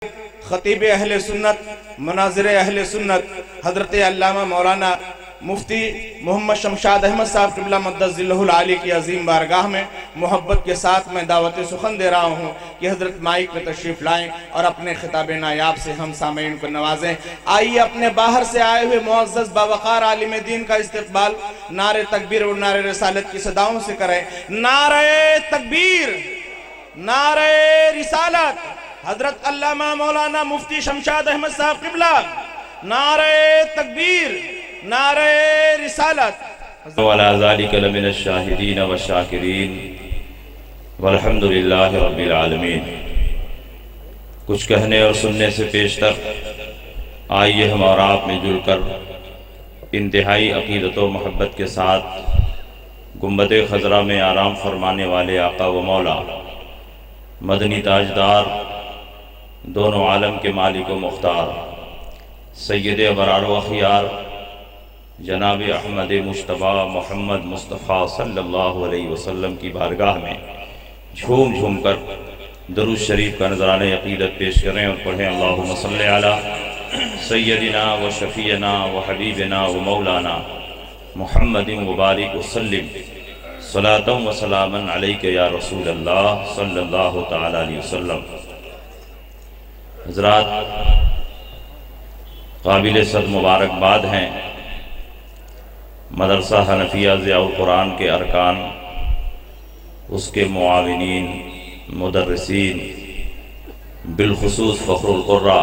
खतीब अहले सुन्नत, मुनाज़िर अहले सुन्नत हज़रत अल्लामा मौलाना मुफ्ती मोहम्मद शमशाद अहमद साहब क़िबला मद्दज़िल्लहुल आली की अजीम बारगाह में मोहब्बत के साथ मैं दावत सुखन दे रहा हूँ कि हज़रत माइक में तशरीफ़ लाएँ और अपने खिताब नायाब से हम सामीन को नवाजें। आइए अपने बाहर से आए हुए मुअज़्ज़ज़ बावक़ार आलिम दीन का इस्तक़बाल नारे तकबीर और नारे रिसालत की सदाओं से करें। नारे तकबीर, नारे रिसालत, हज़रत अल्लामा मौलाना मुफ्ती शमशाद अहमद साहब क़िबला, नारे तकबीर, नारे रिसालत। वअला ज़ालिका लमिनश शाहिदीन व शाकिरीन वल्हम्दुलिल्लाहि रब्बिल आलमीन। कुछ कहने और सुनने से पेशतर आइए हम और आप मिलजुल कर इंतहाई अक़ीदत व मोहब्बत के साथ गुंबद खज़रा में आराम फरमाने वाले आका व मौला मदनी ताजदार, दोनों आलम के मालिक व मुख्तार सैयद अबरार व खियार जनाब अहमद मुश्तबा मोहम्मद मुस्तफ़ा सल्लल्लाहु अलैहि वसल्लम की बारगाह में झूम झूम कर दरूद शरीफ का नज़राने अक़ीदत पेश करें और पढ़ें। अल्लाहुम्मा सल्लि अला सय्यदिना व शफ़ीना व हबीबना व मौलाना मुहम्मदिन व बारिक वसल्लिम सलातम व सलामन अलैका या रसूल अल्लाह सल्लल्लाहु तआला अलैहि वसल्लम। हज़रात, काबिल सद मुबारकबाद हैं मदरसा हनफिया ज़ियाउल कुरान के अरकान, उसके मुआविनीन, मुदर्रिसीन, बिलखुसूस फ़ख्रुल क़ुर्रा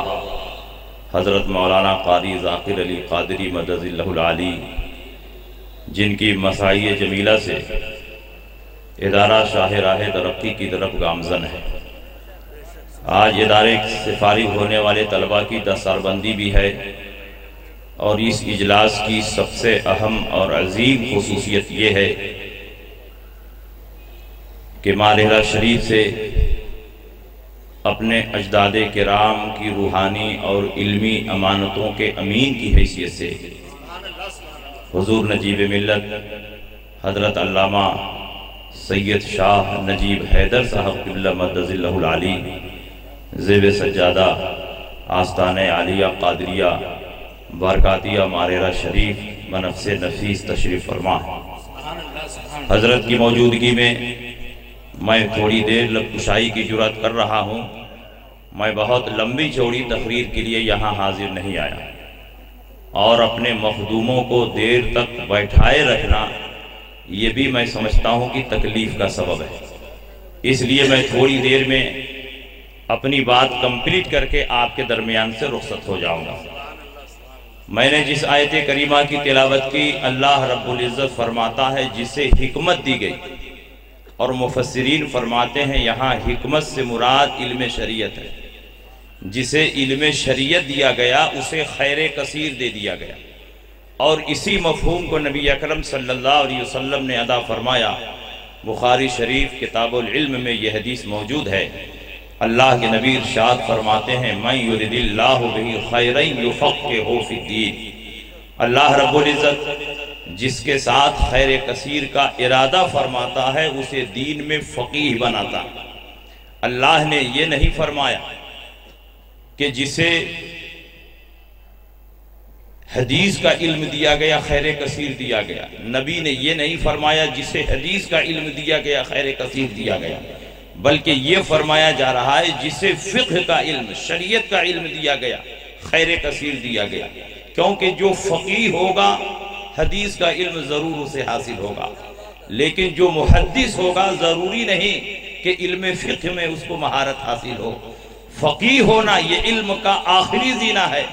हज़रत मौलाना क़ारी ज़ाकिर अली क़ादरी मदज़िल्लहुल आली, जिनकी मसाई जमीला से इदारा शाहराह तरक्की की तरफ गामज़न है। आज इदारे से फारिग होने वाले तलबा की दस्तारबंदी भी है और इस इजलास की सबसे अहम और अजीम खुसूसियत ये है कि मालिहरा शरीफ से अपने अजदादे किराम की रूहानी और इल्मी अमानतों के अमीन की हैसियत से हुजूर नजीब मिल्लत हज़रत अल्लामा सैयद शाह नजीब हैदर साहब क़िबला मद्दज़िल्लहुल आली ज़ेब सज्जादा आस्ताने आलिया क़ादरिया बरकातिया मारेरा शरीफ बनफ़्से नफीस तशरीफ़ फरमा। हज़रत की मौजूदगी में मैं थोड़ी देर लबकुशाई की जुर्रत कर रहा हूँ। मैं बहुत लंबी चौड़ी तकरीर के लिए यहाँ हाजिर नहीं आया और अपने मखदूमों को देर तक बैठाए रखना ये भी मैं समझता हूँ कि तकलीफ़ का सबब है। इसलिए मैं थोड़ी देर में अपनी बात कंप्लीट करके आपके दरमियान से रुखसत हो जाऊँगा। मैंने जिस आयत करीमा की तिलावत की, अल्लाह रब्बुल इज़्ज़त फरमाता है जिसे हिकमत दी गई, और मुफस्सिरीन फरमाते हैं यहाँ हिकमत से मुराद इल्म शरीयत है। जिसे इल्म शरीयत दिया गया उसे खैर कसीर दे दिया गया, और इसी मफहूम को नबी अकरम सल्लल्लाहु अलैहि वसल्लम ने अदा फरमाया। बुखारी शरीफ किताबुल इल्म में यह हदीस मौजूद है। अल्लाह के नबी इरशाद फरमाते हैं, मैं युरिदिल्लाहु बिही खैरन युफ़क़्क़िहु फ़िद्दीन। अल्लाह रब्बुल इज़्ज़त जिसके साथ खैर कसीर का इरादा फरमाता है उसे दीन में फ़क़ीह बनाता है। अल्लाह ने यह नहीं फरमाया कि जिसे हदीस का इल्म दिया गया खैर कसीर दिया गया। नबी ने यह नहीं फरमाया जिसे हदीस का इल्म दिया गया खैर कसीर दिया गया, बल्कि ये फरमाया जा रहा है जिसे फ़िक़्ह का इल्म, शरीयत का इल्म दिया गया, खैर कसीर दिया गया। क्योंकि जो फ़क़ीह होगा हदीस का इल्म ज़रूर उसे हासिल होगा, लेकिन जो मुहद्दिस होगा ज़रूरी नहीं कि इल्म फ़िक़्ह में उसको महारत हासिल हो। फ़क़ीह होना ये इल्म का आखिरी ज़ीना है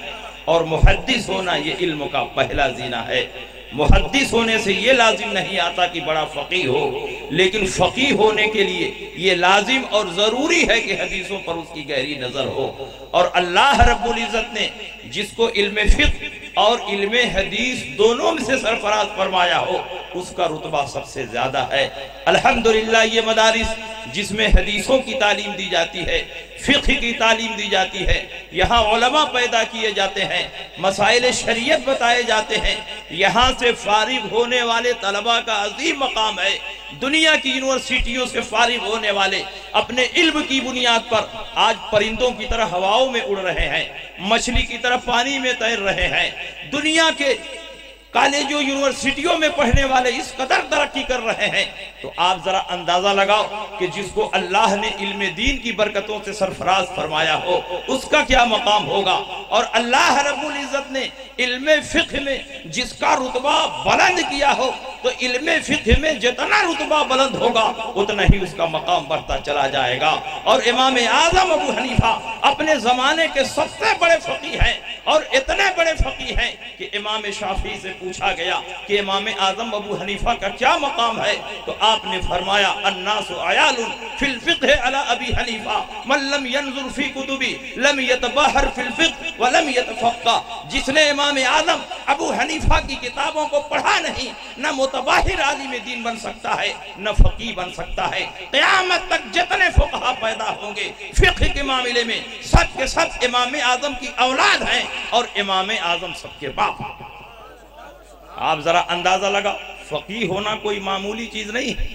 और मुहद्दिस होना ये इल्म का पहला ज़ीना है। मुहद्दिस होने से ये लाजिम नहीं आता कि बड़ा फ़क़ीह हो, लेकिन फ़क़ीह होने के लिए ये लाजिम और ज़रूरी है कि हदीसों पर उसकी गहरी नज़र हो। और अल्लाह रब्बुल इज़्ज़त ने जिसको इल्म फ़िक़्ह और इल्म हदीस दोनों में से सरफराज फरमाया हो उसका रुतबा सबसे ज़्यादा है। अल्हम्दुलिल्लाह ये मदारिस जिसमें हदीसों की तालीम दी जाती है, फ़िक़्ह की तालीम दी जाती है, यहाँ उलमा पैदा किए जाते हैं, मसाइल शरीयत बताए जाते हैं, यहाँ से फारिग होने वाले तलबा का अजीम मकाम है दुनिया की यूनिवर्सिटियों से फारिग होने वाले अपने इल्म की बुनियाद पर आज परिंदों की तरह हवाओं में उड़ रहे हैं, मछली की तरह पानी में तैर रहे हैं। दुनिया के कॉलेजों यूनिवर्सिटियों में पढ़ने वाले इस कदर तरक्की कर रहे हैं, तो आप जरा अंदाजा लगाओ कि जिसको अल्लाह ने इल्म दीन की बरकतों से सरफराज फरमाया हो उसका क्या मकाम होगा। और अल्लाह रब्बुल इज्जत ने इल्म फिक्र में जिसका रुतबा बुलंद किया हो, तो इल्म फिक्र में जितना रुतबा बुलंद होगा उतना ही उसका मकाम बढ़ता चला जाएगा। और इमाम आजम अबू हनीफा अपने जमाने के सबसे बड़े फकीह हैं, और इतने बड़े फकीह हैं कि इमाम शाफी से पूछा गया कि इमाम आजम अबू हनीफा का क्या मकाम है, तो आपने फरमाया अन्नासु अयालुन फिल फिक्ह अला अबी हनीफा मन लम यंजुर फी कुतुबी लम यतबहर फिल फिक्ह व लम यतफक्का। जिसने इमाम आजम अबू हनीफा की किताबों को पढ़ा नहीं, न मुतबाहिर आलिम दीन बन सकता है, न फकीह बन सकता है। क़यामत तक जितने फुक़हा पैदा होंगे फिक्ह के मामले में सब के सब इमाम आजम की औलाद हैं, और इमाम आजम सबके बाप। आप जरा अंदाजा लगा, फकीह होना कोई मामूली चीज नहीं है।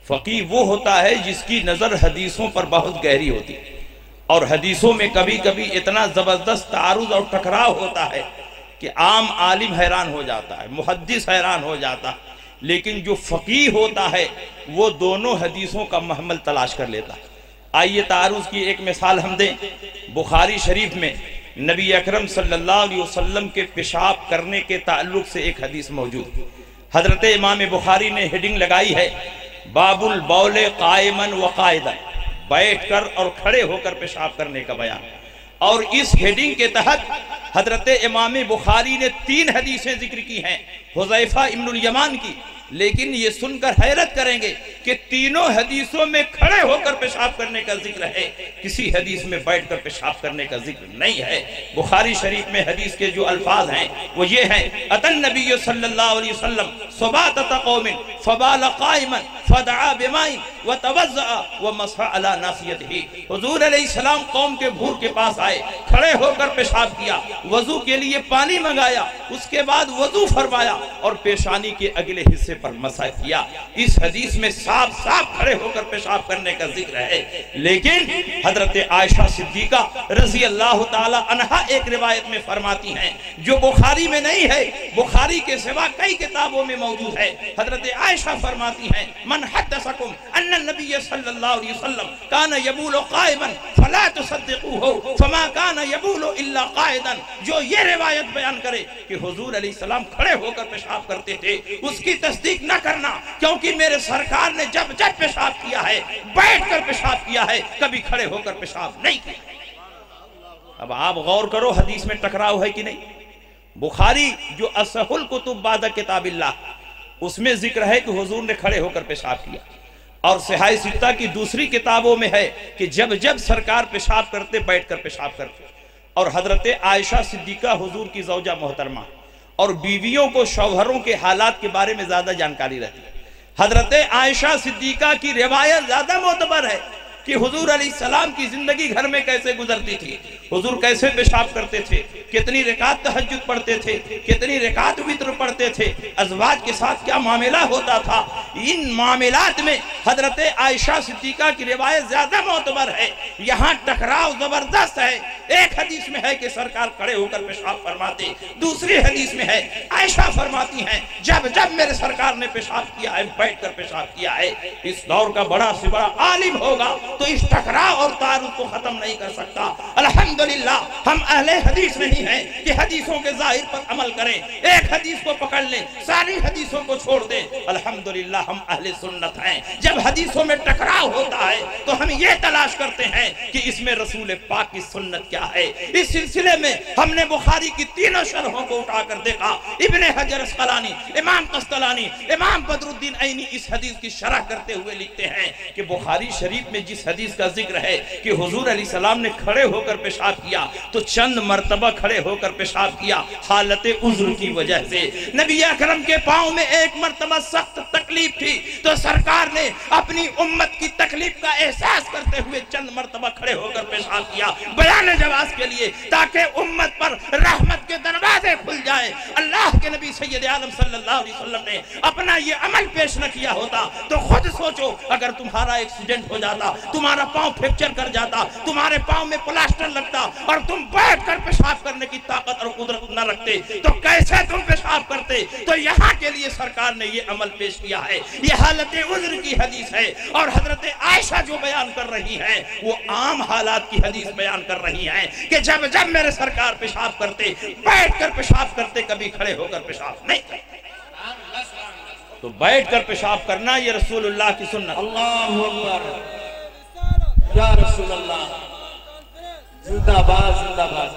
फकीह वो होता है जिसकी नजर हदीसों पर बहुत गहरी होती है, और हदीसों में कभी कभी इतना जबरदस्त तारुज और टकराव होता है कि आम आलिम हैरान हो जाता है, मुहद्दिस हैरान हो जाता है। लेकिन जो फकीह होता है वो दोनों हदीसों का महमल तलाश कर लेता है। आइए तारुज की एक मिसाल हम दें। बुखारी शरीफ में नबी अकरम सल्लल्लाहु अलैहि वसल्लम के पेशाब करने के ताल्लुक से एक हदीस मौजूद। हजरत इमाम बुखारी ने हेडिंग लगाई है बाबुल बौले कायमन व कायदन, बैठकर और खड़े होकर पेशाब करने का बयान। और इस हेडिंग के तहत हजरत इमाम बुखारी ने 3 हदीसें जिक्र की हैं हुज़ैफा इब्नुल यमान की। लेकिन ये सुनकर हैरत करेंगे कि तीनों हदीसों में खड़े होकर पेशाब करने का जिक्र है, किसी हदीस में बैठकर पेशाब करने का जिक्र नहीं है। बुखारी शरीफ में हदीस के जो अल्फाज हैं वो ये हैं, अतन नबी सल्लल्लाहु अलैहि वसल्लम सुबातत कौमिन फबाल काइमन फदआ बिमाइन व तवज़्ज़अ व मसह अला नासियतिही। हुजूर अलैहिस्सलाम कौम के भूर के पास आए, खड़े होकर पेशाब किया, वजू के लिए पानी मंगाया, उसके बाद वजू फरमाया और पेशानी के अगले हिस्से पर मसा किया। इस हदीस में साफ साफ खड़े होकर पेशाब करने का जिक्र है। लेकिन हजरत आयशा सिद्दीका रजी अल्लाह ताला अन्हा एक रिवायत में फरमाती हैं जो बुखारी में नहीं है, बुखारी के सिवा कई किताबों में मौजूद है। हजरत आयशा फरमाती हैं मन हद्दसकुम अन्ना नबी सल्लल्लाहु अलैहि वसल्लम कान यबूलु काइमन फला तुसद्दिquhu फमा कान यबूलु इल्ला काइदन। जो ये रिवायत बयान करे कि हुजूर अलैहिस्सलाम खड़े होकर पेशाब करते थे उसकी तस्दीक न करना, क्योंकि मेरे सरकार ने जब जब पेशाब किया है बैठकर पेशाब किया है, कभी खड़े होकर पेशाब नहीं किया। अब आप गौर करो हदीस में टकराव है कि नहीं। बुखारी जो असहुल कुतुब बाद किताबिल्लाह उसमें जिक्र है कि हुजूर ने खड़े होकर पेशाब किया, और सिहाह सित्ता की दूसरी किताबों में है कि जब जब सरकार पेशाब करते बैठकर पेशाब करते। और हजरत आयशा सिद्दीका हुजूर की ज़ौजा मोहतरमा और बीवियों को शौहरों के हालात के बारे में ज्यादा जानकारी रहती है। हजरत आयशा सिद्दीका की रिवायत ज्यादा मोतबर है कि हुजूर अलैहिस्सलाम की जिंदगी घर में कैसे गुजरती थी, हुजूर कैसे पेशाब करते थे, कितनी रकात तहज्जुद पढ़ते थे, कितनी रकात वित्र पढ़ते थे, अज़वाज के साथ क्या मामला होता था। इन मामलात में हजरत आयशा सिद्दीका की रिवायत ज्यादा मोतबर है। यहाँ टकराव जबरदस्त है। एक हदीस में है कि सरकार खड़े होकर पेशाब फरमाते, दूसरी हदीस में है आयशा फरमाती हैं जब जब मेरे सरकार ने पेशाब किया है बैठकर पेशाब किया है। इस दौर का बड़ा से बड़ा आलिम होगा तो इस टकराव और तारुफ को खत्म नहीं कर सकता। अल्हम्दुलिल्लाह हम अहले हदीस नहीं हैं कि हदीसों के जाहिर पर अमल करें, एक हदीस को पकड़ लें सारी हदीसों को छोड़ दें। अल्हम्दुलिल्लाह हम अहले सुन्नत हैं। जब हदीसों में टकराव होता है तो हम ये तलाश करते हैं कि इसमें रसूल पाक की सुन्नत क्या है। इस सिलसिले में हमने बुखारी की तीनों शरहों को उठाकर देखा। इब्ने हजर अस्कलानी, इमाम कस्तलानी, इमाम बदरुद्दीन ऐनी इस हदीस की शरह करते हुए लिखते हैं कि बुखारी शरीफ में जिस हदीस का जिक्र है कि हुजूर अलैहिस्सलाम ने खड़े होकर पेशाब किया तो चंद मर्तबा खड़े होकर पेशाब किया हालत उज़्र की वजह से। नबी अकरम के पांव में एक मर्तबा सख्त तकलीफ थी तो सरकार ने अपनी उम्मत की तकलीफ का एहसास करते हुए चंद मर्तबा खड़े होकर पेशाब किया। बयान नवाज के लिए, ताकि उम्मत पर रहमत के दरवाजे खुल जाए। अल्लाह के नबी सैयद आलम सल्लल्लाहु अलैहि वसल्लम ने अपना ये अमल पेश न किया होता तो खुद सोचो, अगर तुम्हारा एक्सीडेंट हो जाता, तुम्हारा पांव फ्रैक्चर कर जाता, तुम्हारे पांव में प्लास्टर लगता और तुम बैठ कर पेशाब करने की ताकत और कुदरत न रखते तो कैसे तुम पेशाब करते। तो यहाँ के लिए सरकार ने ये अमल पेश किया है। ये हालत उज़्र की हदीस है और हजरत आयशा जो बयान कर रही है वो आम हालात की हदीस बयान कर रही है कि जब जब मेरे सरकार पेशाब करते, बैठ कर पेशाब करते, कभी खड़े होकर पेशाब नहीं करते। तो बैठ कर पेशाब करना ये रसूलुल्लाह की सुन्नत। अल्लाहु अकबर या रसूलल्लाह, जिंदाबाद जिंदाबाद।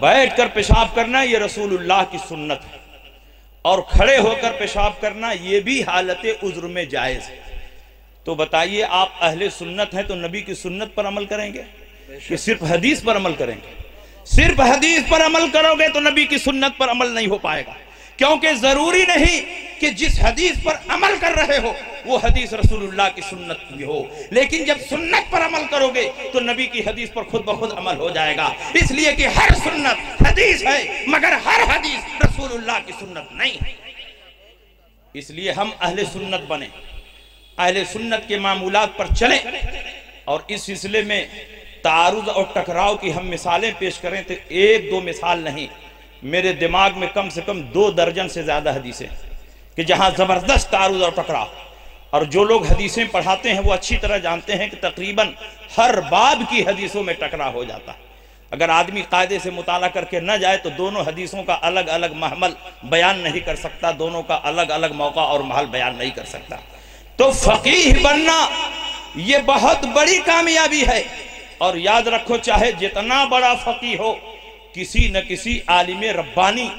बैठ कर पेशाब करना ये रसूलुल्लाह की सुन्नत है और खड़े होकर पेशाब करना ये भी हालत उज़्र में जायज है। तो बताइए, आप अहले सुन्नत हैं तो नबी की सुन्नत पर अमल करेंगे कि सिर्फ हदीस पर अमल करेंगे? सिर्फ हदीस पर अमल करोगे तो नबी की सुन्नत पर अमल नहीं हो पाएगा, क्योंकि जरूरी नहीं कि जिस हदीस पर अमल कर रहे हो वो हदीस रसूलुल्लाह की सुन्नत की हो, लेकिन जब सुन्नत पर अमल करोगे तो नबी की हदीस पर खुद ब खुद अमल हो जाएगा। इसलिए कि हर सुन्नत हदीस है मगर हर हदीस रसूलुल्लाह की सुन्नत नहीं है। इसलिए हम अहले सुन्नत बने, अहले सुन्नत के मामूलात पर चलें और इस सिलसिले में तारुज़ और टकराव की हम मिसालें पेश करें तो एक दो मिसाल नहीं, मेरे दिमाग में कम से कम 2 दर्जन से ज़्यादा हदीसें कि जहाँ ज़बरदस्त तारुज़ और टकराव। और जो लोग हदीसें पढ़ाते हैं वो अच्छी तरह जानते हैं कि तकरीबन हर बाब की हदीसों में टकराव हो जाता है। अगर आदमी कायदे से मुताला करके न जाए तो दोनों हदीसों का अलग अलग महमल बयान नहीं कर सकता, दोनों का अलग अलग मौका और महल बयान नहीं कर सकता। तो फ़क़ीह बनना ये बहुत बड़ी कामयाबी है। और याद रखो, चाहे जितना बड़ा फ़क़ीह हो, किसी न किसी आलिम रब्बानी,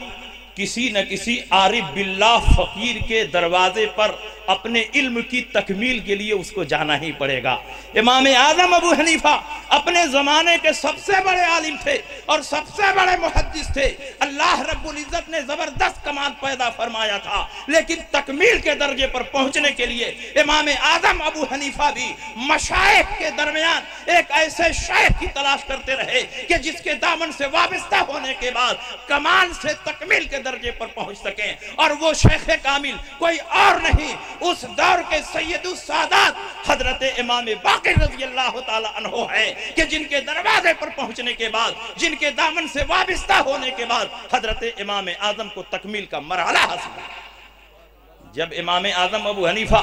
किसी न किसी आरिफ बिल्लाह फ़कीर के दरवाजे पर अपने इल्म की तकमील के लिए उसको जाना ही पड़ेगा। इमाम आज़म अबू हनीफा अपने ज़माने के सबसे बड़े आलिम थे और सबसे बड़े मुहद्दिस थे। अल्लाह रब्बुल इज़्ज़त ने ज़बरदस्त कमाल पैदा फरमाया था, लेकिन तकमील के दर्जे पर पहुंचने के लिए इमाम आज़म अबू हनीफा भी मशाइख के दरमियान एक ऐसे शेख की तलाश करते रहे कि जिसके दामन से वाबस्ता होने के बाद कमाल से तकमील के दर्जे पर पहुंच सकें। और वो शेख कामिल कोई और नहीं, उस दौर के सैयदुस सादात हजरत इमाम बाक़िर रज़ियल्लाहु ताला अन्हु है कि जिनके दरवाजे पर पहुंचने के बाद, जिनके दामन से वाबस्ता होने के बाद हजरत इमाम आज़म को तकमील का मरहला हासिल। जब इमाम आज़म अबू हनीफा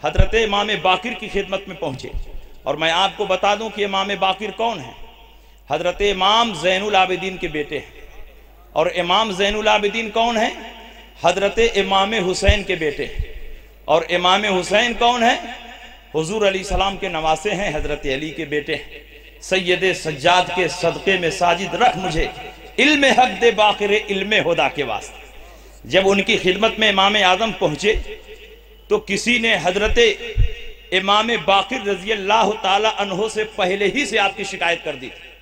हजरत इमाम बाक़िर की खिदमत में पहुंचे, और मैं आपको बता दूं कि इमाम बाक़िर कौन है, हजरत इमाम ज़ैनुल आबिदीन के बेटे हैं। और इमाम ज़ैनुल आबिदीन कौन है? हजरत इमाम हुसैन के बेटे। और इमाम हुसैन कौन है? हुजूर अली सलाम के नवासे हैं, हजरत अली के बेटे। सैयद सज्जाद के सदक़े में साजिद रख मुझे, इल्म हक दे बाक़िर इल्म हुदा के वास्ते। जब उनकी खिदमत में इमाम आज़म पहुँचे तो किसी ने हजरत इमाम बाक़िर रज़ियल्लाहु ताला अन्हु से पहले ही से आपकी शिकायत कर दी थी।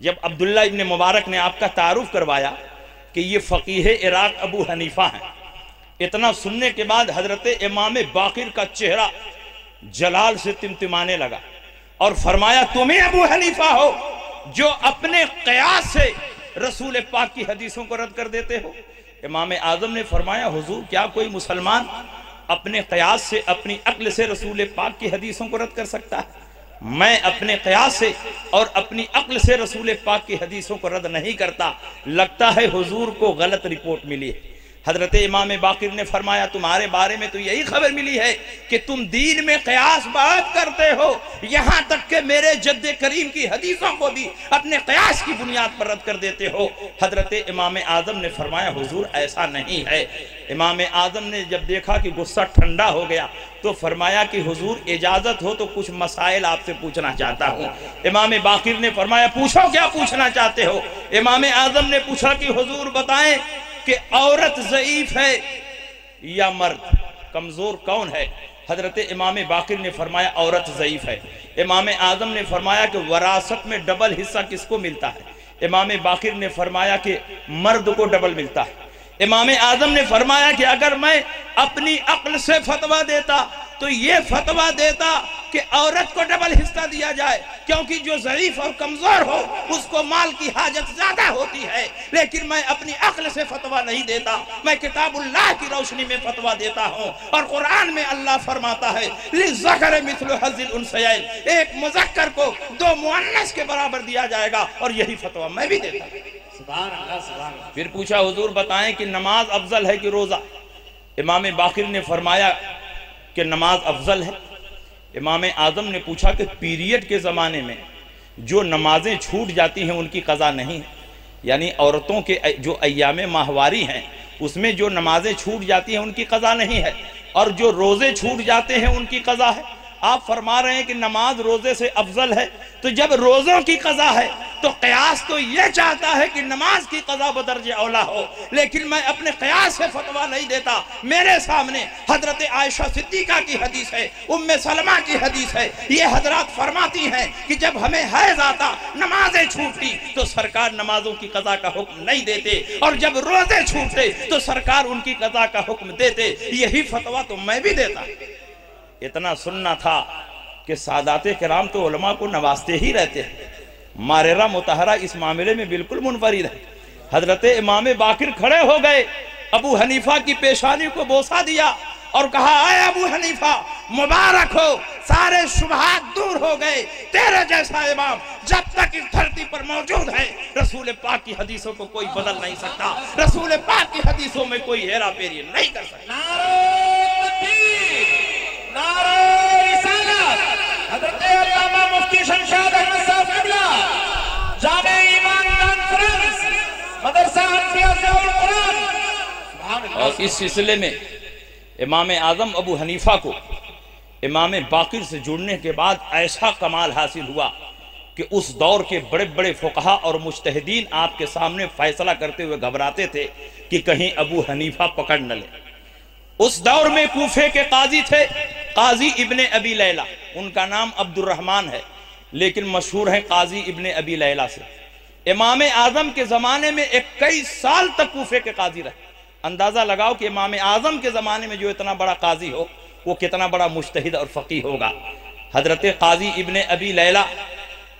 जब अब्दुल्ला इब्न मुबारक ने आपका तारुफ करवाया कि ये फ़क़ीह इराक़ अबू हनीफा हैं, इतना सुनने के बाद हजरत इमाम बाक़िर का चेहरा जलाल से तिमतिमाने लगा और फरमाया, तुम्हें अबू हनीफा हो जो अपने क़यास से रसूल पाक की हदीसों को रद्द कर देते हो। इमाम आज़म ने फरमाया, हुजूर क्या कोई मुसलमान अपने क़यास से, अपनी अक्ल से रसूल पाक की हदीसों को रद्द कर सकता है? मैं अपने क़यास से और अपनी अक्ल से रसूल पाक की हदीसों को रद्द नहीं करता। लगता है हुजूर को गलत रिपोर्ट मिली है। हजरत इमाम बाक़िर ने फरमाया, तुम्हारे बारे में तो यही खबर मिली है कि तुम दीन में क़यास बहुत करते हो, यहाँ तक कि मेरे जद्दे करीम की हदीसों को भी अपने क़यास की बुनियाद पर रद्द कर देते हो। हजरत इमाम आज़म ने फरमाया, हुजूर ऐसा नहीं है। इमाम आज़म ने जब देखा कि गुस्सा ठंडा हो गया तो फरमाया कि हुजूर इजाज़त हो तो कुछ मसाइल आपसे पूछना चाहता हूँ। इमाम बाक़िर ने फरमाया, पूछो क्या पूछना चाहते हो। इमाम आज़म ने पूछा कि हुजूर बताएं कि औरत ज़ईफ़ है या मर्द, कमज़ोर कौन है? हजरत इमाम बाक़िर ने फरमाया, औरत ज़ईफ़ है। इमाम आज़म ने फरमाया कि वरासत में डबल हिस्सा किसको मिलता है? इमाम बाक़िर ने फरमाया कि मर्द को डबल मिलता है। इमाम आज़म ने फरमाया कि अगर मैं अपनी अक्ल से फतवा देता तो ये फतवा देता कि औरत को डबल हिस्सा दिया जाए, क्योंकि जो ज़ईफ और कमजोर हो उसको माल की हाजत ज्यादा होती है। लेकिन मैं अपनी अक्ल से फतवा नहीं देता, मैं किताबुल्लाह की रोशनी में फतवा देता हूँ। और कुरान में अल्लाह फरमाता है लिज़्ज़करि मिस्लु हज़्ज़िल उन्सयैन, एक मुज़क्कर को दो मुअन्नस के बराबर दिया जाएगा, और यही फतवा मैं भी देता हूँ। सुभान अल्लाह, सुभान अल्लाह। फिर पूछा हुजूर बताएं कि नमाज अफजल है कि रोजा? इमाम बाकिर ने फरमाया कि नमाज अफजल है। इमाम आजम ने पूछा कि पीरियड के ज़माने में जो नमाजें छूट जाती हैं उनकी क़ज़ा नहीं है, यानी औरतों के जो अय्याम माहवारी हैं उसमें जो नमाजें छूट जाती हैं उनकी क़ज़ा नहीं है, और जो रोज़े छूट जाते हैं उनकी क़ज़ा है। आप फरमा रहे हैं कि नमाज रोज़े से अफजल है, तो जब रोज़ों की क़ज़ा है तो क़यास तो ये चाहता है कि नमाज की क़ज़ा बदर्जे औला हो। लेकिन मैं अपने क़यास से फतवा नहीं देता। मेरे सामने हज़रत आयशा सिद्दीक़ा की हदीस है, उम्मे सलमा की हदीस है। ये हज़रात फरमाती हैं कि जब हमें हैज़ आता, नमाजें छूटती, तो सरकार नमाजों की क़ज़ा का हुक्म नहीं देते, और जब रोज़े छूटते तो सरकार उनकी क़ज़ा का हुक्म देते। यही फतवा तो मैं भी देता। इतना सुनना था कि सादाते किराम तो उलमा को नवाजते ही रहते हैं। मारेरा मुतहरा इस मामले में बिल्कुल मुनफरिद है। हजरत इमाम बाकिर खड़े हो गए, अबू हनीफा की पेशानी को बोसा दिया और कहा, आए अबू हनीफा, मुबारक हो, सारे शुबहात दूर हो गए। तेरे जैसा इमाम जब तक इस धरती पर मौजूद है, रसूल पाक की हदीसों को कोई बदल नहीं सकता, रसूल पाक की हदीसों में कोई हेरा फेरी नहीं कर सकता। मुफ्ती शमशाद अहमद साहब क़िबला, जामे ईमान कॉन्फ्रेंस, मदरसा और इस सिलसिले में इमाम आज़म अबू हनीफा को इमाम बाकिर से जुड़ने के बाद ऐसा कमाल हासिल हुआ कि उस दौर के बड़े बड़े फुक़हा और मुज्तहिदीन आपके सामने फैसला करते हुए घबराते थे कि कहीं अबू हनीफा पकड़ न ले। उस दौर में कूफे के काजी थे काजी इब्ने अबी लैला, उनका नाम अब्दुर्रहमान है, लेकिन मशहूर है काजी इब्ने अबी लैला से। इमाम आज़म के ज़माने में 21 साल तक कूफे के काजी रहे। अंदाज़ा लगाओ कि इमाम आज़म के ज़माने में जो इतना बड़ा काजी हो वो कितना बड़ा मुज्तहिद और फ़क़ीह होगा। हज़रत काजी इब्ने अबी लैला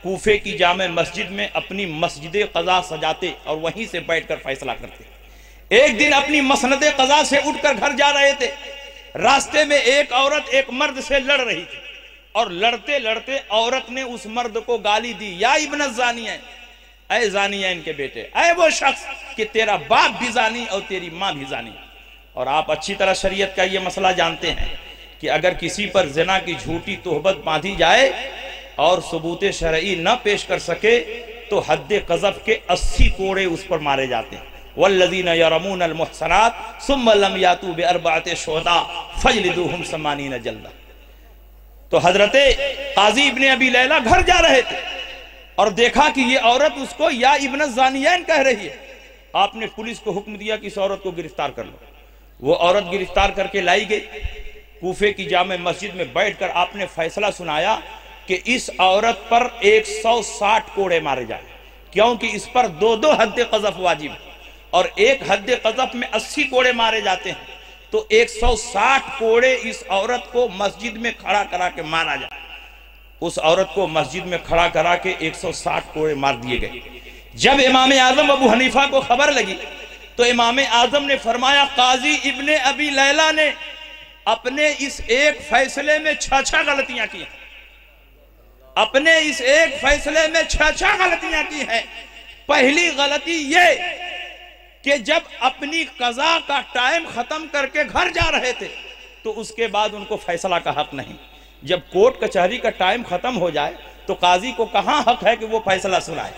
कूफे की जामे मस्जिद में अपनी मस्जिद क़ज़ा सजाते और वहीं से बैठकर फैसला करते। एक दिन अपनी मसनद क़ज़ा से उठकर घर जा रहे थे, रास्ते में एक औरत एक मर्द से लड़ रही थी, और लड़ते लड़ते औरत ने उस मर्द को गाली दी, या इब्न ज़ानिया, ऐ ज़ानिया इनके बेटे, ऐ वो शख्स कि तेरा बाप भी ज़ानी और तेरी माँ भी ज़ानी। और आप अच्छी तरह शरीयत का ये मसला जानते हैं कि अगर किसी पर ज़िना की झूठी तोहबत बांधी जाए और सबूत शरई न पेश कर सके तो हद्द क़ज़फ़ के 80 कोड़े उस पर मारे जाते हैं। वल्लज़ीना यरमून अल-मुहसनात सुम्मा लम यातू बिअरबअति शुहदा फजलिदूहुम 80 जल्दा। तो हजरत काजी इब्ने अबी लैला घर जा रहे थे और देखा कि ये औरत उसको या इब्न ज़ानियैन कह रही है। आपने पुलिस को हुक्म दिया कि इस औरत को गिरफ्तार कर लो। वो औरत गिरफ्तार करके लाई गई। कूफे की जामे मस्जिद में बैठकर आपने फैसला सुनाया कि इस औरत पर 160 कोड़े मारे जाए, क्योंकि इस पर 2-2 हद्द क़ज़फ़ वाजिब है, और एक हद्द क़ज़फ़ में 80 कोड़े मारे जाते हैं। तो 160 कोड़े इस औरत को मस्जिद में खड़ा करा के मारा जाए। उस औरत को मस्जिद में खड़ा करा के 160 कोड़े मार दिए गए। जब इमाम आज़म अबू हनीफा को खबर लगी तो इमाम आज़म ने फरमाया, काजी इब्ने अबी लैला ने अपने इस एक फैसले में 6 गलतियां की हैं। अपने इस एक फैसले में 6 गलतियां की हैं। पहली गलती ये कि जब अपनी क़ज़ा का टाइम खत्म करके घर जा रहे थे तो उसके बाद उनको फैसला का हक नहीं। जब कोर्ट कचहरी का टाइम खत्म हो जाए तो काजी को कहाँ हक है कि वो फैसला सुनाए।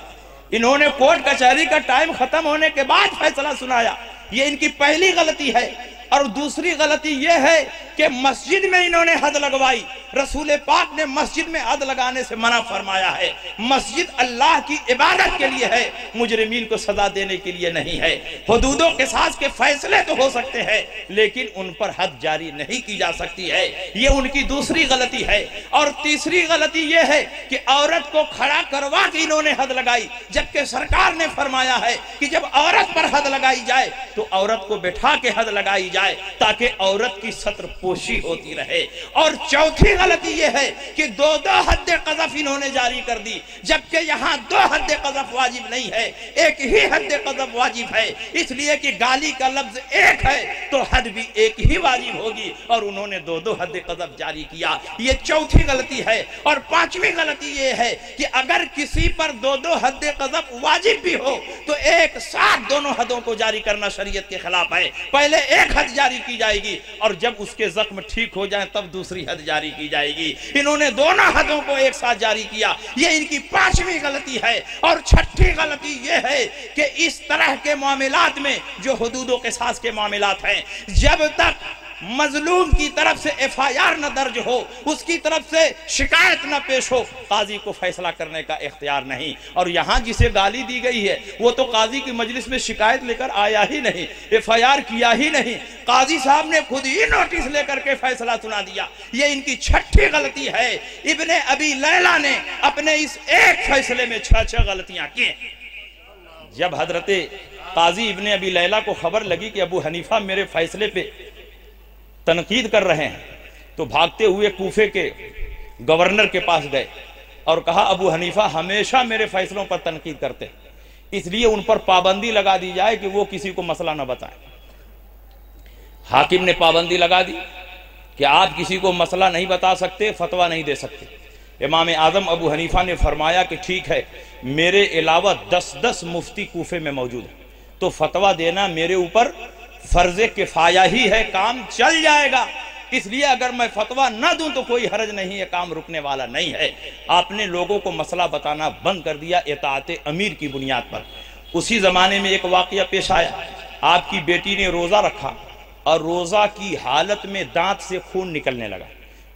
इन्होंने कोर्ट कचहरी का टाइम खत्म होने के बाद फैसला सुनाया, ये इनकी पहली गलती है। और दूसरी गलती यह है कि मस्जिद में इन्होंने हद लगवाई। रसूल पाक ने मस्जिद में हद लगाने से मना फरमाया है। मस्जिद अल्लाह की इबादत के लिए है, मुजरिमीन को सजा देने के लिए नहीं है। हुदूदों के साथ के फैसले तो हो सकते हैं लेकिन उन पर हद जारी नहीं की जा सकती है। ये उनकी दूसरी गलती है। और तीसरी गलती यह है कि औरत को खड़ा करवा के इन्होंने हद लगाई, जबकि सरकार ने फरमाया है कि जब औरत पर हद लगाई जाए तो औरत को बैठा के हद लगाई जाए ताकि औरत की सत्र पोशी होती रहे। और चौथी गलती यह है कि दो हद क़ज़फ़ इन्होंने जारी कर दी, जबकि यहाँ 2 हद क़ज़फ़ वाजिब नहीं है, एक ही हद क़ज़फ़ वाजिब है। इसलिए कि गाली का लफ्ज एक है तो हद भी एक ही वाजिब होगी, और उन्होंने 2 हद क़ज़फ़ जारी किया। ये चौथी गलती है। और पांचवी गलती ये है कि अगर किसी पर 2 हद क़ज़फ़ वाजिब भी हो तो एक साथ दोनों हदों को जारी करना शरीयत के खिलाफ है। पहले एक हद जारी की जाएगी और जब उसके जख्म ठीक हो जाए तब दूसरी हद जारी की जाएगी। इन्होंने दोनों हदों को एक साथ जारी किया, ये इनकी पांचवी गलती है। और छठी गलती ये है कि इस तरह के मामलात में जो हुदूदो क़िसास के मामलात हैं, जब तक मजलूम की तरफ से FIR न दर्ज हो, उसकी तरफ से शिकायत न पेश हो, काजी को फैसला करने का इख्तियार नहीं। और यहाँ जिसे गाली दी गई है वो तो काजी की मजलिस में शिकायत लेकर आया ही नहीं, FIR किया ही नहीं, काजी साहब ने खुद ही नोटिस लेकर के फैसला सुना दिया। ये इनकी छठी गलती है। इब्ने अबी लैला ने अपने इस एक फैसले में 6 गलतियां की। जब हजरते काजी इब्ने अबी लैला को खबर लगी कि अबू हनीफा मेरे फैसले पे तनकीद कर रहे हैं, तो भागते हुए कूफे के गवर्नर के पास गए और कहा अबू हनीफा हमेशा मेरे फैसलों पर तनकीद करते हैं, इसलिए उन पर पाबंदी लगा दी जाए कि वो किसी को मसला न बताएं। हाकिम ने पाबंदी लगा दी कि आप किसी को मसला नहीं बता सकते, फतवा नहीं दे सकते। इमाम आज़म अबू हनीफा ने फरमाया कि ठीक है, मेरे अलावा 10 मुफ्ती कूफे में मौजूद है, तो फतवा देना मेरे ऊपर फर्ज किफाया ही है, काम चल जाएगा। इसलिए अगर मैं फतवा न दूं तो कोई हरज नहीं है, काम रुकने वाला नहीं है। आपने लोगों को मसला बताना बंद कर दिया इताअत अमीर की बुनियाद पर। उसी ज़माने में एक वाक़या पेश आया, आपकी बेटी ने रोज़ा रखा और रोज़ा की हालत में दांत से खून निकलने लगा।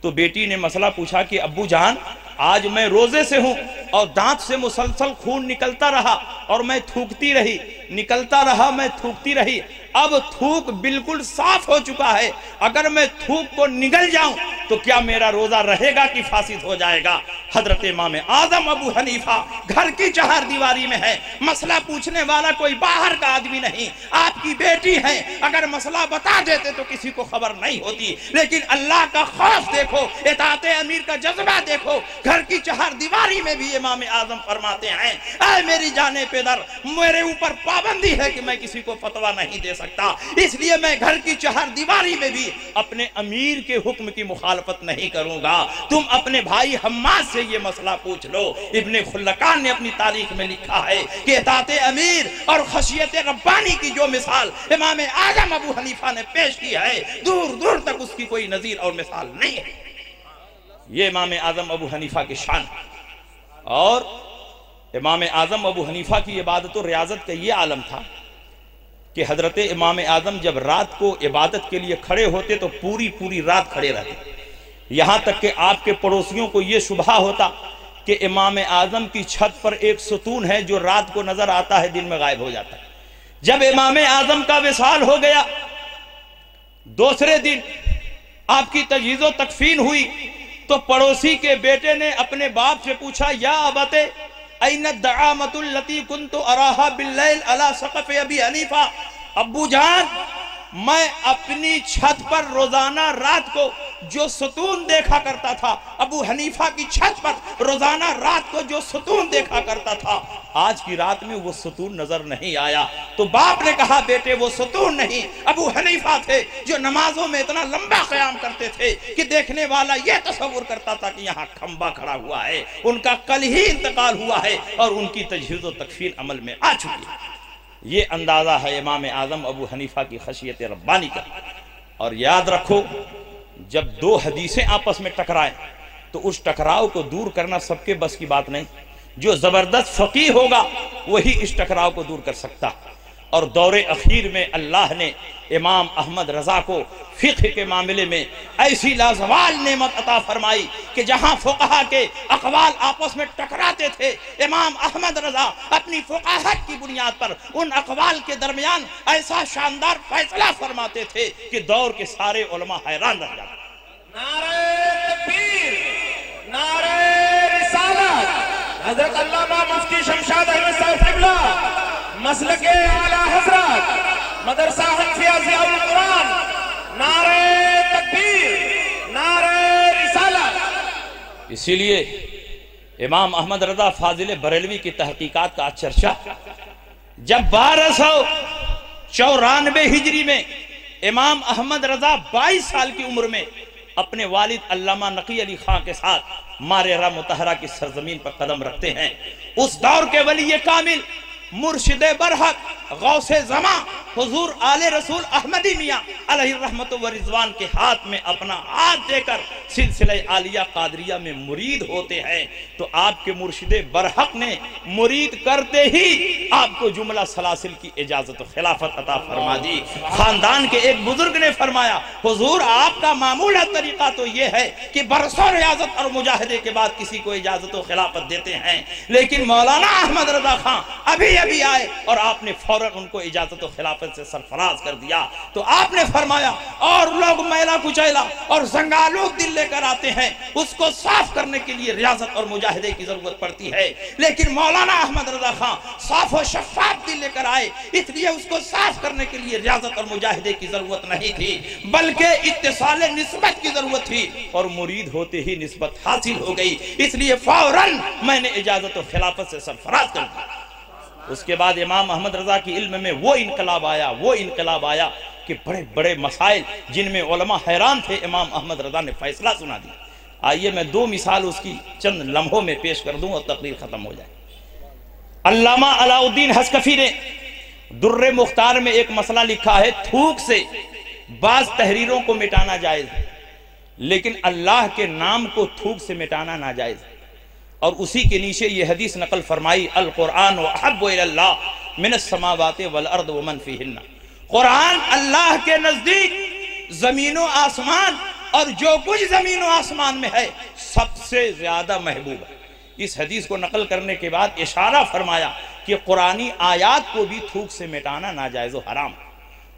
तो बेटी ने मसला पूछा कि अब्बू जान, आज मैं रोजे से हूं और दांत से मुसलसल खून निकलता रहा और मैं थूकती रही, निकलता रहा, मैं थूकती रही, अब थूक बिल्कुल साफ हो चुका है, अगर मैं थूक को निगल जाऊं तो क्या मेरा रोजा रहेगा कि फासिद हो जाएगा। हजरत इमाम आज़म अबू हनीफा घर की 4 दीवारी में है, मसला पूछने वाला कोई बाहर का आदमी नहीं, आपकी बेटी है, अगर मसला बता देते तो किसी को खबर नहीं होती। लेकिन अल्लाह का खौफ देखो, इताअत अमीर का जज्बा देखो, घर की 4 दीवारी में भी इमाम आज़म फरमाते हैं ऐ मेरी जाने पेदर, मेरे ऊपर पाबंदी है कि मैं किसी को फतवा नहीं दे सकता, इसलिए मैं घर की 4 दीवारी में भी अपने अमीर के हुक्म की मुखालफत नहीं करूंगा। तुम अपने भाई हम्माद से ये मसला पूछ लो। इब्ने खुल्लकान ने अपनी तारीख में लिखा है कि इताअत अमीर और खशियत रब्बानी की जो मिसाल इमाम आज़म अबू हनीफा ने पेश की है, दूर दूर तक उसकी कोई नजीर और मिसाल नहीं है। ये इमाम आज़म अबू हनीफा की शान। और इमाम आज़म अबू हनीफा की इबादत और रियाजत का ये आलम था कि हजरत इमाम आज़म जब रात को इबादत के लिए खड़े होते तो पूरी रात खड़े रहते, यहाँ तक कि आपके पड़ोसियों को ये शुबहा होता कि इमाम आज़म की छत पर एक सुतून है जो रात को नजर आता है, दिन में गायब हो जाता है। जब इमाम आज़म का विसाल हो गया, दूसरे दिन आपकी तजहीज़ो तकफीन हुई तो पड़ोसी के बेटे ने अपने बाप से पूछा, या अबते ऐन दआमतुल लती कुन्तु अराहा बिल्लैल अला सक़फ़ अबी हनीफा, अब्बू जान मैं अपनी छत पर रोजाना रात को जो सुतून देखा करता था, अबू हनीफा की छत पर रोजाना रात को जो सुतून देखा करता था, आज की रात में वो सुतून नजर नहीं आया। तो बाप ने कहा, बेटे वो सुतून नहीं, अबू हनीफा थे जो नमाजों में इतना लंबा क़याम करते थे कि देखने वाला ये तसव्वुर करता था कि यहाँ खंबा खड़ा हुआ है। उनका कल ही इंतकाल हुआ है और उनकी तजहीज़ व तकफीन अमल में आ चुकी है। ये अंदाज़ा है इमाम आज़म अबू हनीफा की खशियत रब्बानी का। और याद रखो, जब 2 हदीसें आपस में टकराएं तो उस टकराव को दूर करना सबके बस की बात नहीं। जो ज़बरदस्त फ़क़ीह होगा वही इस टकराव को दूर कर सकता। और दौरे अखीर में अल्लाह ने इमाम अहमद रज़ा को फ़िक़्ह के मामले में ऐसी लाजवाल नेमत अता फरमाई कि जहाँ फ़ुक़हा के अक़वाल आपस में टकराते थे, इमाम अहमद रज़ा अपनी फ़ुक़ाहत की बुनियाद पर उन अक़वाल के दरमियान ऐसा शानदार फैसला फरमाते थे कि दौर के सारे उलमा हैरान रह जाते। नारे तकबीर, नारे रिसालत, हज़रत अल्लामा मुफ्ती शमशाद अहमद साहब क़िबला, मसलके आला हज़रत, मदरसा हनफिया ज़ियाउल कुरान, नारे तकबीर। इसीलिए इमाम अहमद रजा फाजिल बरेलवी की तहकीकात का चर्चा जब 1294 हिजरी में इमाम अहमद रजा 22 साल की उम्र में अपने वालिद अल्लामा नकी अली खां के साथ मारेरा मुतहरा की सरजमीन पर कदम रखते हैं, उस दौर के वली कामिल मुर्शिद बरहक गौसे ज़मा हुजूर आले रसूल अहमदी मियां अलैहि रहमत व रिज़वान के हाथ में अपना हाथ देकर सिलसिला आलिया कादरिया में मुरीद होते हैं, तो आपके मुर्शिद बरहक ने मुरीद करते ही आपको जुमला सलासिल की इजाजत खिलाफत अता फरमा दी। खानदान के एक बुजुर्ग ने फरमाया, हुजूर आपका मामूला तरीका तो यह है कि बरसों रियाजत और मुजाहिदे के बाद किसी को इजाजत व खिलाफत देते हैं, लेकिन मौलाना अहमद रजा खां अभी अभी आए और आपने फौरन उनको इजाजत व खिलाफत से सरफराज कर दिया। तो आपने फरमाया और लोग मैला कुचैला और जंगालूक दिल लेकर आते हैं, उसको साफ करने के लिए रियाजत और मुजाहिदे की जरूरत पड़ती है, लेकिन मौलाना अहमद रजा खां साफ और शफाफ दिल लेकर आए, इसलिए उसको साफ करने के लिए रियाजत और मुजाहिदे की जरूरत नहीं थी, बल्कि इत्तिसाल निस्बत की जरूरत थी, और मुरीद होते ही निस्बत हासिल हो गई, इसलिए फौरन मैंने इजाजत और खिलाफत से सरफराज कर दिया। उसके बाद इमाम अहमद रजा की इल्म में वो इनकलाब आया कि बड़े बड़े मसाइल जिनमें उलमा हैरान थे, इमाम अहमद रजा ने फैसला सुना दिया। आइए मैं 2 मिसाल उसकी चंद लम्हों में पेश कर दूं और तकरीर खत्म हो जाए। अल्लामा अलाउद्दीन हस्कफी ने दुर्रे मुख्तार में एक मसला लिखा है, थूक से बाज तहरीरों को मिटाना जायज है, लेकिन अल्लाह के नाम को थूक से मिटाना नाजायज है। और उसी के नीचे ये हदीस नकल फरमाई, अल कुरान व अहब्बु इलल्लाह मिनस समावाति वल अर्द व मन फीहिन्ना। कुरान अल्लाह के नजदीक जमीनो आसमान और जो कुछ जमीनो आसमान में है सबसे ज्यादा महबूब है। इस हदीस को नकल करने के बाद इशारा फरमाया कि कुरानी आयात को भी थूक से मिटाना नाजायज व हराम।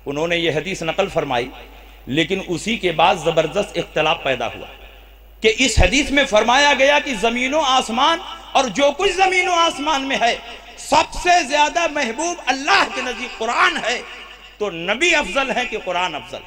उन्होंने ये हदीस नकल फरमाई, लेकिन उसी के बाद जबरदस्त इख्तलाफ पैदा हुआ कि इस हदीस में फरमाया गया कि जमीनों आसमान और जो कुछ जमीनों आसमान में है सबसे ज्यादा महबूब अल्लाह के नजदीक कुरान है, तो नबी अफजल है कि कुरान अफजल?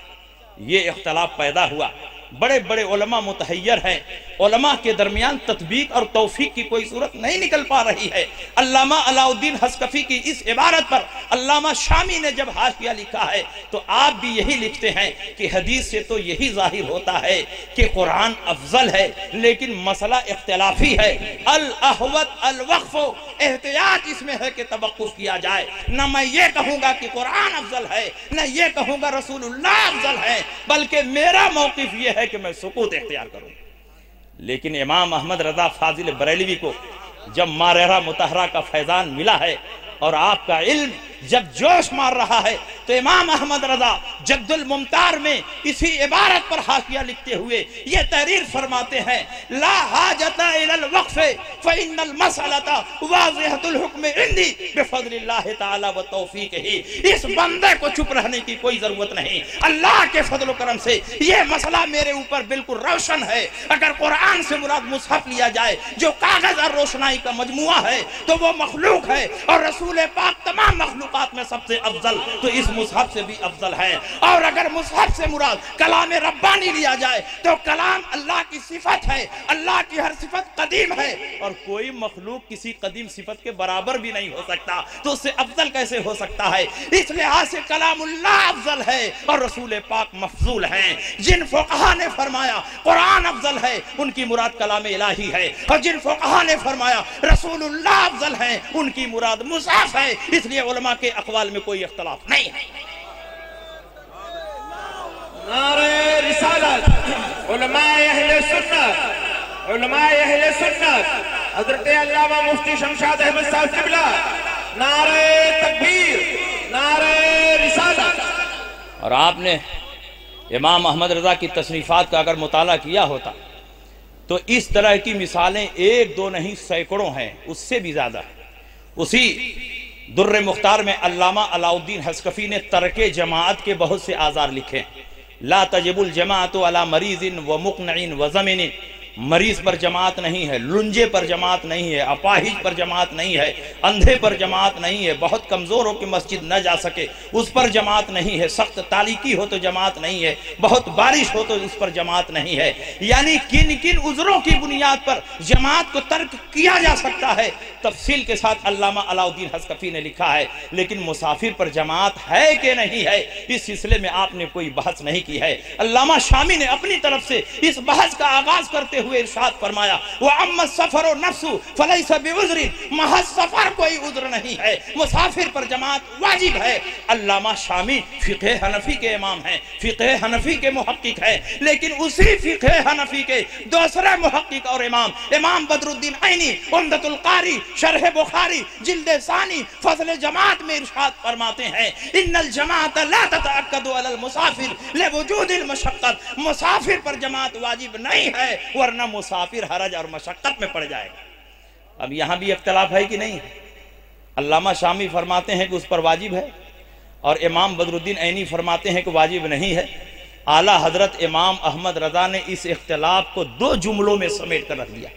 ये इख्तलाफ पैदा हुआ। बड़े बड़े उलमा मुतहय्यर हैं, उलमा के दरमियान तत्बीक और तौफीक की कोई सूरत नहीं निकल पा रही है। अल्लामा अलाउद्दीन हस्कफी की इस इबारत पर अल्लामा शामी ने जब हाशिया लिखा है तो आप भी यही लिखते हैं कि हदीस से तो यही जाहिर होता है कि कुरान अफजल है, लेकिन मसला इख्तिलाफी है। अल अहवत अल वक्फ, एहतियात इसमें है कि तवक्कुफ किया जाए। न मैं ये कहूँगा कि कुरान अफजल है, न ये कहूँगा रसूलुल्लाह अफजल है, बल्कि मेरा मौक़िफ़ ये है कि मैं सुकूत इख्तियार करूँ। लेकिन इमाम अहमद रजा फाजिल बरेलवी को जब मारेरा मुतहरा का फैजान मिला है और आपका इल्म जब जोश मार रहा है, तो इमाम अहमद रजा जद्दुल मुमतार में इसी इबारत पर हाशिया लिखते हुए ये तहरीर फरमाते हैं, ला हाजता इलल वक्फ फइन्नल मसअलता वाज़िहतुल हुक्म इंदी बिफज़लिल्लाह तआला व तौफीक़िही। इस बंदे को चुप रहने की कोई जरूरत नहीं, अल्लाह के फजल व करम से ये मसला मेरे ऊपर बिल्कुल रोशन है। अगर कुरान से मुराद मुसहफ लिया जाए जो कागज और रोशनाई का मजमुआ है तो वो मखलूक है, और रसूल पाक तमाम मखलूक में सबसे अफजल तो इस मुसहफ से भी अफजल है। और अगर मुसहफ से मुराद कलाम रब्बानी लिया जाए तो कलाम अल्लाह की सिफत है, अल्लाह की हर सिफत कदीम है और कोई मखलूक किसी कदीम सिफत के बराबर भी नहीं हो सकता, तो उससे अफजल कैसे हो सकता है? इस लिहाज से कलामुल्लाह अफजल है और रसूल पाक मफजूल है। जिन फुक़हा ने फरमाया कुरान अफजल है उनकी मुराद कलाम इलाही है, और जिन फुक़हा ने फरमाया रसूलुल्लाह अफजल है उनकी मुराद मुसहफ है। इसलिए उलमा के अक़वाल में कोई इख्तलाफ नहीं है। नारे रिसालत, उलमाए अहले सुन्नत हज़रत अल्लामा मुफ्ती शमशाद अहमद साहब क़िबला, नारे तकबीर, नारे रिसालत। और आपने इमाम अहमद रजा की तसनीफ़ात का अगर मुताला किया होता तो इस तरह की मिसालें 1-2 नहीं सैकड़ों हैं, उससे भी ज़्यादा है। उसी दुर्रे मुख्तार में अल्लामा अलाउद्दीन हस्कफी ने तरके जमाअत के बहुत से आज़ार लिखे। ला तजिबुल जमाअतु अला मरीज़िन व मुक़नईन व ज़मीनिन मरीज पर जमात नहीं है, लुंजे पर जमात नहीं है, अपाहिज पर जमात नहीं है, अंधे पर जमात नहीं है, बहुत कमज़ोर हो कि मस्जिद न जा सके उस पर जमात नहीं है, सख्त तालीकी हो तो जमात नहीं है, बहुत बारिश हो तो उस पर जमात नहीं है। यानी किन किन उज़रों की बुनियाद पर जमात को तर्क किया जा सकता है, तफसील के साथ अल्लामा अलाउद्दीन हज़कफ़ी ने लिखा है। लेकिन मुसाफिर पर जमात है कि नहीं है, इस सिलसिले में आपने कोई बहस नहीं की है। अल्लामा शामी ने अपनी तरफ से इस बहस का आगाज करते हुए इरशाद फरमाया, व अम्मा सफर नफ्सु फलैसा बिउज़्रिन, महज सफर कोई उज़्र नहीं है, मुसाफिर पर जमात वाजिब है। अल्लामा शामी फ़िक़्ह हनफी के इमाम हैं, फ़िक़्ह हनफी के मुहक्किक हैं, लेकिन उसी फ़िक़्ह हनफी के दूसरे मुहक्किक और इमाम बदरुद्दीन ऐनी उम्दतुल कारी शरह बुखारी जिल्द सानी फज़ल जमात में इरशाद फरमाते हैं, इन्नल जमात ला ततअक्कदु अलल मुसाफिर लिवुजूदिल मशक्क़त, मुसाफिर पर जमात वाजिब नहीं है वरना मुसाफिर हरज और मशक्क़त में पड़ जाएगा। अब यहाँ भी इख्तिलाफ है कि नहीं? अल्लामा शामी फरमाते हैं कि उस पर वाजिब है और इमाम बदरुद्दीन ऐनी फरमाते हैं कि वाजिब नहीं है। आला हजरत इमाम अहमद रजा ने इस इख्तिलाफ को 2 जुमलों में समेट कर रख दिया।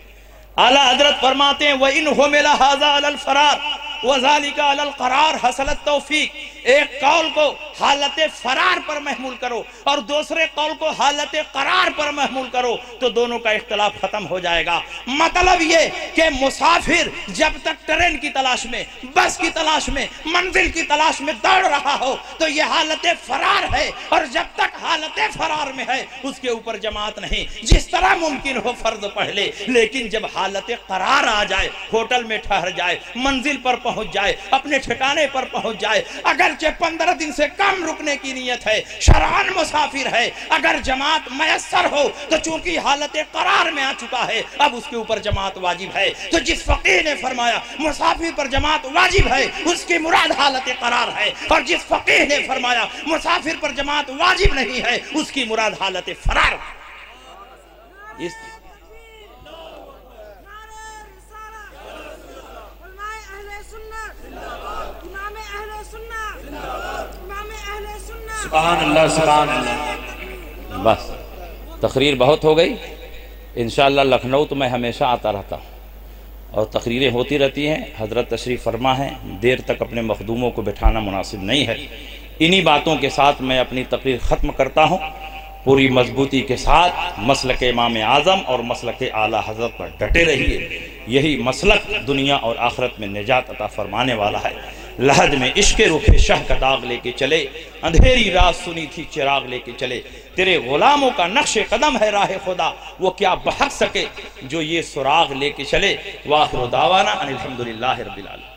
आला हजरत फरमाते हैं, व इन हुमिला हाज़ा अलल फरार व ज़ालिका अलल क़रार हसलत तौफ़ीक, एक कौल को हालत फरार पर महमूल करो और दूसरे कौल को हालत करार पर महमूल करो तो दोनों का इख्तिलाफ खत्म हो जाएगा। मतलब ये कि मुसाफिर जब तक ट्रेन की तलाश में, बस की तलाश में, मंजिल की तलाश में दौड़ रहा हो तो ये हालत फरार है, और जब तक हालत फरार में है उसके ऊपर जमात नहीं। जिस तरह मुमकिन हो फर्ज पढ़ ले, लेकिन जब हालत करार आ जाए, होटल में ठहर जाए, मंजिल पर पहुंच जाए, अपने ठिकाने पर पहुंच जाए, अगर 15 दिन से कम रुकने की नियत है, शरअन मुसाफिर है, अगर जमात मयस्सर हो तो चूंकि हालत करार में आ चुका है अब उसके ऊपर जमात वाजिब है। तो जिस फकीह ने फरमाया मुसाफिर पर जमात वाजिब है उसकी मुराद हालत करार है, और जिस फकीह ने फरमाया मुसाफिर पर जमात वाजिब नहीं है उसकी मुराद हालत फरार। इस सुभान अल्लाह, सुभान अल्लाह। बस तकरीर बहुत हो गई। इंशाअल्लाह लखनऊ तो मैं हमेशा आता रहता हूँ और तकरीरें होती रहती हैं। हज़रत तशरीफ़ फरमा है, देर तक अपने मखदूमों को बिठाना मुनासिब नहीं है। इन्हीं बातों के साथ मैं अपनी तकरीर ख़त्म करता हूँ। पूरी मजबूती के साथ मसलक इमाम आज़म और मसलक आला हज़रत पर डटे रहिए। यही मसलक दुनिया और आखिरत में निजात अता फरमाने वाला है। लहद में इश्क़ रुखे शह का दाग लेके चले, अंधेरी रात सुनी थी चिराग लेके चले, तेरे गुलामों का नक्श कदम है राह खुदा, वो क्या बहक सके जो ये सुराग लेके चले। वाखिर दावाना अनिल हम्दुलिल्लाहि रब्बिल आलमीन।